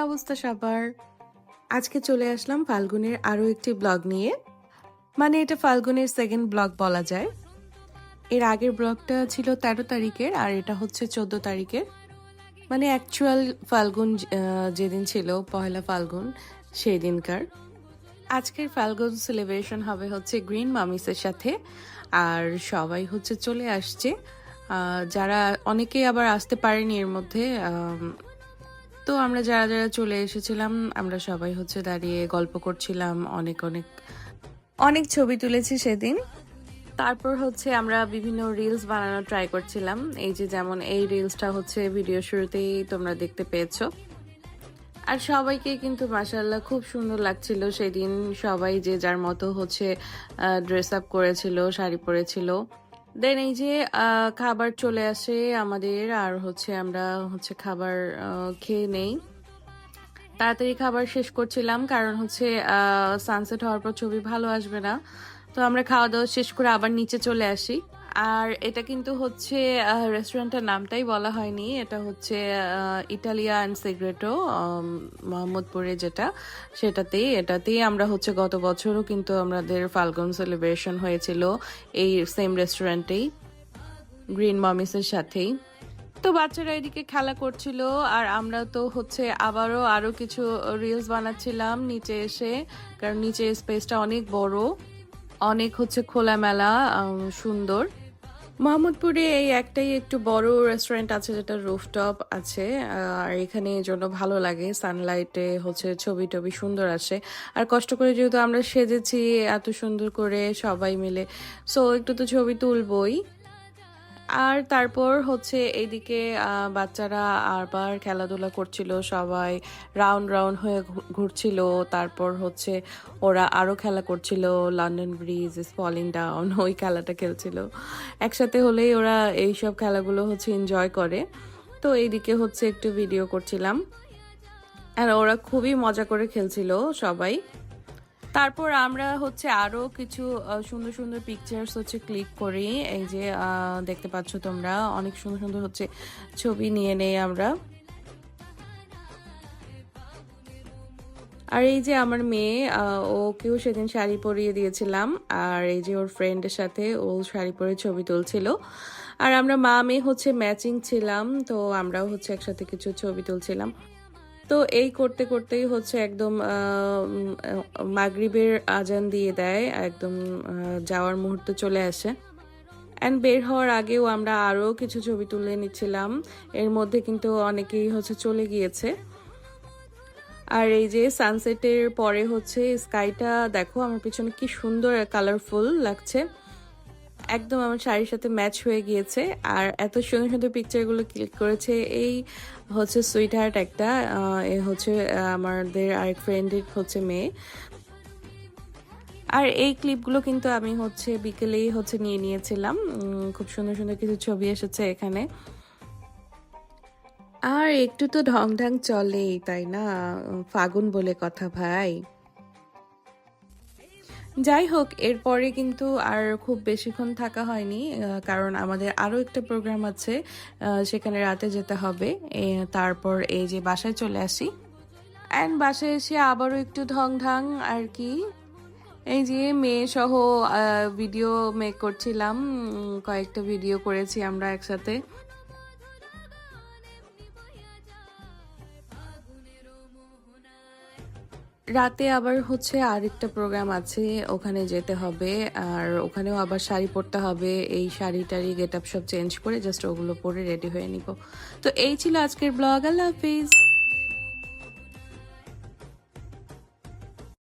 অবস্থা সবার? আজকে চলে আসলাম ফাল্গুনের আরো একটি ব্লগ নিয়ে। মানে এটা ফাল্গুনের সেকেন্ড ব্লগ বলা যায়। এর আগের ব্লগটা ছিল 13 তারিখের আর এটা হচ্ছে 14 তারিখের। মানে অ্যাকচুয়াল ফাল্গুন যেদিন ছিল পহেলা ফাল্গুন সেই দিনকার। আজকের ফাল্গুন সেলিব্রেশন হবে হচ্ছে গ্রিন মামিসের সাথে আর সবাই হচ্ছে চলে আসছে। যারা অনেকেই আবার আসতে পারেনি এর মধ্যে। তো আমরা যারা যারা চলে এসেছিলাম আমরা সবাই হচ্ছে দাঁড়িয়ে গল্প করছিলাম, অনেক অনেক অনেক ছবি তুলেছি সেদিন। তারপর হচ্ছে আমরা বিভিন্ন রিলস বানানোর ট্রাই করছিলাম। এই যে যেমন এই রিলসটা হচ্ছে ভিডিও শুরুতেই তোমরা দেখতে পেয়েছো। আর সবাইকে কিন্তু মাশাআল্লাহ খুব সুন্দর লাগছিল সেদিন। সবাই যে যার মতো হচ্ছে ড্রেস আপ করেছিল, শাড়ি পরেছিল। দেন এই যে খাবার চলে আসে আমাদের আর হচ্ছে আমরা হচ্ছে খাবার খেয়ে নেই। তাড়াতাড়ি খাবার শেষ করছিলাম কারণ হচ্ছে সানসেট হওয়ার পর ছবি ভালো আসবে না। তো আমরা খাওয়া দাওয়া শেষ করে আবার নিচে চলে আসি। আর এটা কিন্তু হচ্ছে রেস্টুরেন্টের নামটাই বলা হয়নি, এটা হচ্ছে ইটালিয়া অ্যান্ড সিগ্রেটো মোহাম্মদপুরে যেটা, এটাতেই আমরা হচ্ছে গত বছরও কিন্তু আমাদের ফাল্গুন সেলিব্রেশন হয়েছিল এই সেম রেস্টুরেন্টেই গ্রিন মমিসের সাথেই। তো বাচ্চারা এদিকে খেলা করছিল আর আমরা তো হচ্ছে আরো কিছু রিলস বানাচ্ছিলাম নিচে এসে, কারণ নিচে স্পেসটা অনেক বড়, অনেক হচ্ছে খোলামেলা, সুন্দর। মোহাম্মদপুরে এই একটাই একটু বড় রেস্টুরেন্ট আছে যেটা রুফটপ আছে। আর এখানে এই জন্য ভালো লাগে, সানলাইটে হচ্ছে ছবি টবি সুন্দর আসে। আর কষ্ট করে যেহেতু আমরা সেজেছি এত সুন্দর করে সবাই মিলে, সো একটু তো ছবি তুলবই। আর তারপর হচ্ছে এইদিকে বাচ্চারা আবার খেলাধুলা করছিল, সবাই রাউন্ড রাউন্ড হয়ে ঘুরছিল। তারপর হচ্ছে ওরা আরো খেলা করছিল, London bridge is falling down, ওই খেলাটা খেলছিল। একসাথে হলেই ওরা এইসব খেলাগুলো হচ্ছে এনজয় করে। তো এইদিকে হচ্ছে একটু ভিডিও করছিলাম আর ওরা খুবই মজা করে খেলছিল সবাই। তারপর আমরা হচ্ছে আরো কিছু সুন্দর সুন্দর পিকচার্স হচ্ছে ক্লিক করি। এই যে দেখতে পাচ্ছ তোমরা, অনেক সুন্দর সুন্দর হচ্ছে ছবি নিয়ে নেই আমরা। আর এই যে আমার মেয়ে, ওকেও সেদিন শাড়ি পরিয়ে দিয়েছিলাম আর এই যে ওর ফ্রেন্ডের সাথে ও শাড়ি পরে ছবি তুলছিল। আর আমরা মা মেয়ে হচ্ছে ম্যাচিং ছিলাম, তো আমরাও হচ্ছে একসাথে কিছু ছবি তুলছিলাম। তো এই করতে করতেই হচ্ছে একদম মাগরিবের আজান দিয়ে দেয়, একদম যাওয়ার মুহূর্তে চলে আসে। অ্যান্ড বের হওয়ার আগেও আমরা আরও কিছু ছবি তুলে নিচ্ছিলাম, এর মধ্যে কিন্তু অনেকেই হচ্ছে চলে গিয়েছে। আর এই যে সানসেটের পরে হচ্ছে স্কাইটা দেখো আমার পিছনে কি সুন্দর কালারফুল লাগছে, একদম আমার শাড়ির সাথে ম্যাচ হয়ে গিয়েছে। আর এত সুন্দর সুন্দর পিকচারগুলো ক্লিক করেছে এই হচ্ছে সুইট হার্ট একটা, এ হচ্ছে আমাদের আরেক ফ্রেন্ডের হচ্ছে মেয়ে। আর এই ক্লিপগুলো কিন্তু আমি হচ্ছে বিকেলেই হচ্ছে নিয়ে নিয়েছিলাম। খুব সুন্দর সুন্দর কিছু ছবি এসেছে এখানে। আর একটু তো ঢং ঢং চলেই, তাই না? ফাগুন বলে কথা ভাই। যাই হোক, এরপরে কিন্তু আর খুব বেশিক্ষণ থাকা হয়নি, কারণ আমাদের আরও একটা প্রোগ্রাম আছে, সেখানে রাতে যেতে হবে। তারপর এই যে বাসায় চলে আসি অ্যান্ড বাসায় এসে আবারও একটু ঢং ঢং আর কি। এই যে মেয়ে সহ ভিডিও মেক করছিলাম, কয়েকটা ভিডিও করেছি আমরা একসাথে। রাতে আবার হচ্ছে আরেকটা প্রোগ্রাম আছে, ওখানে যেতে হবে আর ওখানেও আবার শাড়ি পরতে হবে। এই শাড়ি টাড়ি গেট আপ সব চেঞ্জ করে জাস্ট ওগুলো পরে রেডি হয়ে নিব। তো এই ছিল আজকের ব্লগ। আল্লাহ হাফিজ।